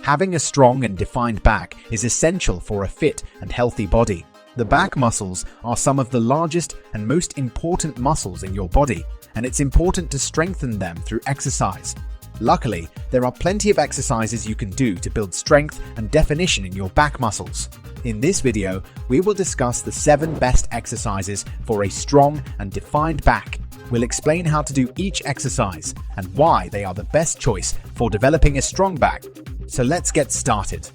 Having a strong and defined back is essential for a fit and healthy body. The back muscles are some of the largest and most important muscles in your body, and it's important to strengthen them through exercise. Luckily, there are plenty of exercises you can do to build strength and definition in your back muscles. In this video, we will discuss the 7 best exercises for a strong and defined back. We'll explain how to do each exercise and why they are the best choice for developing a strong back. So let's get started.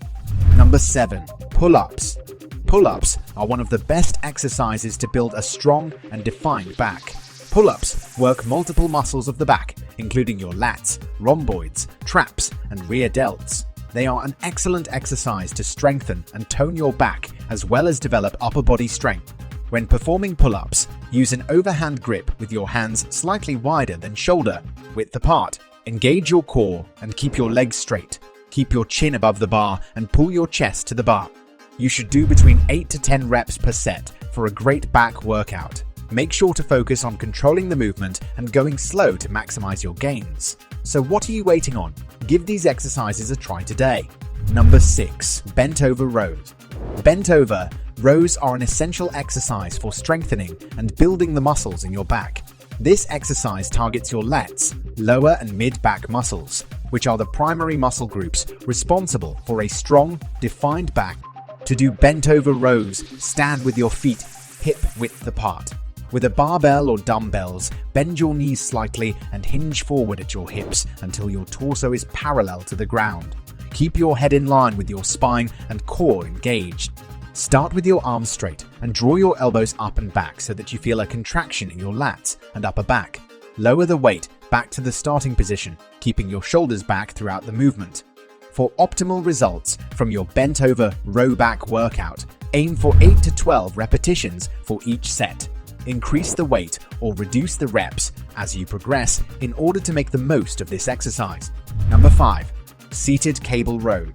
Number 7. Pull-ups. Pull-ups are one of the best exercises to build a strong and defined back. Pull-ups work multiple muscles of the back, including your lats, rhomboids, traps, and rear delts. They are an excellent exercise to strengthen and tone your back as well as develop upper body strength. When performing pull-ups, use an overhand grip with your hands slightly wider than shoulder width apart. Engage your core and keep your legs straight. Keep your chin above the bar and pull your chest to the bar. You should do between 8 to 10 reps per set for a great back workout. Make sure to focus on controlling the movement and going slow to maximize your gains. So what are you waiting on? Give these exercises a try today. Number 6. Bent over rows. Bent over rows are an essential exercise for strengthening and building the muscles in your back. This exercise targets your lats, lower and mid back muscles, which are the primary muscle groups responsible for a strong, defined back. To do bent over rows, stand with your feet hip width apart. With a barbell or dumbbells, bend your knees slightly and hinge forward at your hips until your torso is parallel to the ground. Keep your head in line with your spine and core engaged. Start with your arms straight and draw your elbows up and back so that you feel a contraction in your lats and upper back. Lower the weight back to the starting position, keeping your shoulders back throughout the movement. For optimal results from your bent over row back workout, aim for 8 to 12 repetitions for each set. Increase the weight or reduce the reps as you progress in order to make the most of this exercise. Number 5. Seated cable row.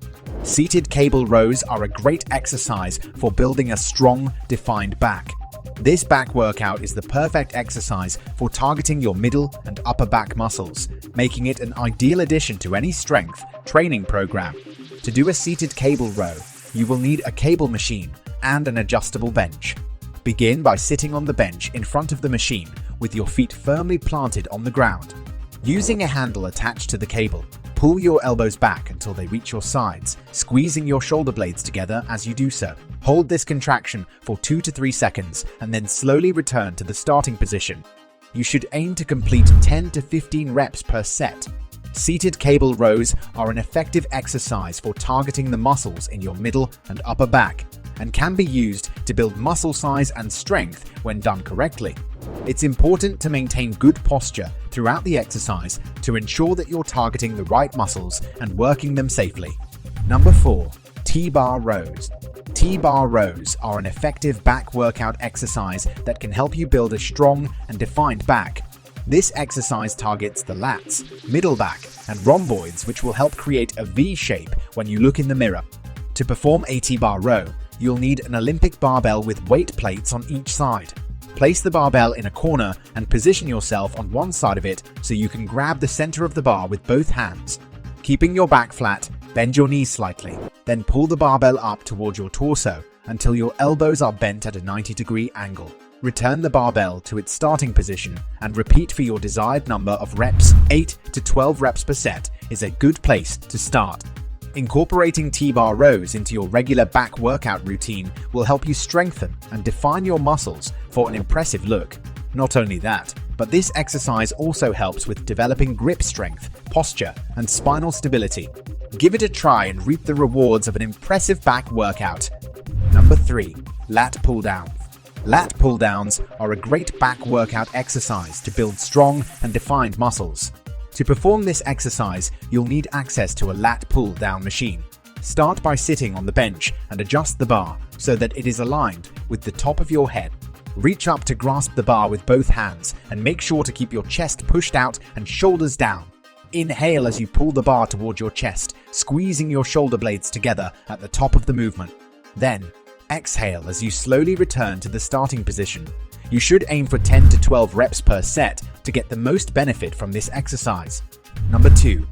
Seated cable rows are a great exercise for building a strong, defined back. This back workout is the perfect exercise for targeting your middle and upper back muscles, making it an ideal addition to any strength training program. To do a seated cable row, you will need a cable machine and an adjustable bench. Begin by sitting on the bench in front of the machine with your feet firmly planted on the ground. Using a handle attached to the cable, pull your elbows back until they reach your sides, squeezing your shoulder blades together as you do so. Hold this contraction for 2 to 3 seconds and then slowly return to the starting position. You should aim to complete 10 to 15 reps per set. Seated cable rows are an effective exercise for targeting the muscles in your middle and upper back and can be used to build muscle size and strength when done correctly. It's important to maintain good posture throughout the exercise to ensure that you're targeting the right muscles and working them safely. Number 4. TBar Rows. TBar rows are an effective back workout exercise that can help you build a strong and defined back. This exercise targets the lats, middle back, and rhomboids, which will help create a V shape when you look in the mirror. To perform a TBar row, you'll need an Olympic barbell with weight plates on each side. Place the barbell in a corner and position yourself on one side of it so you can grab the center of the bar with both hands. Keeping your back flat, bend your knees slightly, then pull the barbell up towards your torso until your elbows are bent at a 90-degree angle. Return the barbell to its starting position and repeat for your desired number of reps. 8 to 12 reps per set is a good place to start. Incorporating TBar rows into your regular back workout routine will help you strengthen and define your muscles for an impressive look. Not only that, but this exercise also helps with developing grip strength, posture, and spinal stability. Give it a try and reap the rewards of an impressive back workout. Number 3. Lat Pull Down. Lat pull downs are a great back workout exercise to build strong and defined muscles. To perform this exercise, you'll need access to a lat pull down machine. Start by sitting on the bench and adjust the bar so that it is aligned with the top of your head. Reach up to grasp the bar with both hands and make sure to keep your chest pushed out and shoulders down. Inhale as you pull the bar toward your chest, squeezing your shoulder blades together at the top of the movement. Then, exhale as you slowly return to the starting position. You should aim for 10 to 12 reps per set to get the most benefit from this exercise. Number 2.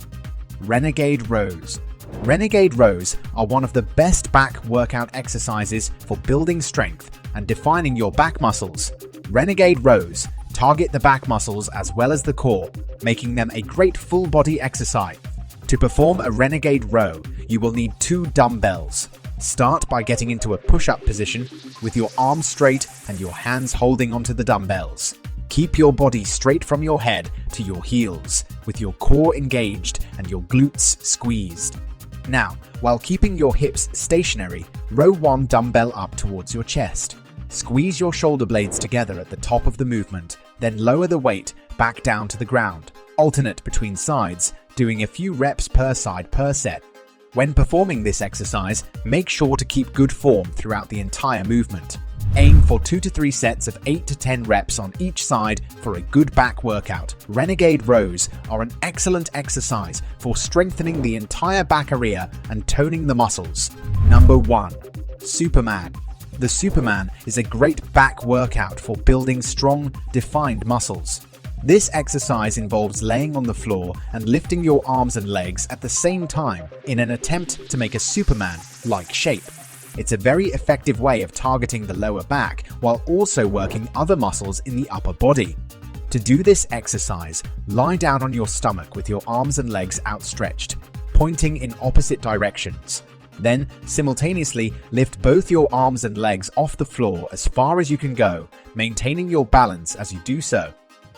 Renegade Rows. Renegade rows are one of the best back workout exercises for building strength and defining your back muscles. Renegade rows target the back muscles as well as the core, making them a great full body exercise. To perform a Renegade row, you will need 2 dumbbells. Start by getting into a push-up position with your arms straight and your hands holding onto the dumbbells. Keep your body straight from your head to your heels, with your core engaged and your glutes squeezed. Now, while keeping your hips stationary, row 1 dumbbell up towards your chest. Squeeze your shoulder blades together at the top of the movement, then lower the weight back down to the ground. Alternate between sides, doing a few reps per side per set. When performing this exercise, make sure to keep good form throughout the entire movement. Aim for 2 to 3 sets of 8 to 10 reps on each side for a good back workout. Renegade rows are an excellent exercise for strengthening the entire back area and toning the muscles. Number 1. Superman. The Superman is a great back workout for building strong, defined muscles. This exercise involves laying on the floor and lifting your arms and legs at the same time in an attempt to make a Superman-like shape. It's a very effective way of targeting the lower back while also working other muscles in the upper body. To do this exercise, lie down on your stomach with your arms and legs outstretched, pointing in opposite directions. Then, simultaneously, lift both your arms and legs off the floor as far as you can go, maintaining your balance as you do so.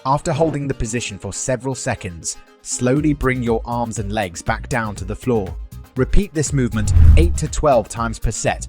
After holding the position for several seconds, slowly bring your arms and legs back down to the floor. Repeat this movement 8 to 12 times per set.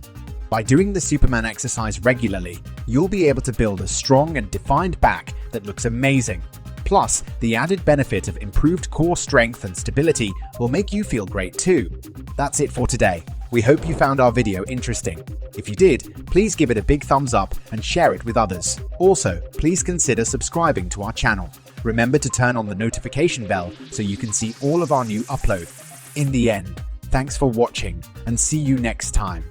By doing the Superman exercise regularly, you'll be able to build a strong and defined back that looks amazing. Plus, the added benefit of improved core strength and stability will make you feel great too. That's it for today. We hope you found our video interesting. If you did, please give it a big thumbs up and share it with others. Also, please consider subscribing to our channel. Remember to turn on the notification bell so you can see all of our new uploads. In the end, thanks for watching and see you next time.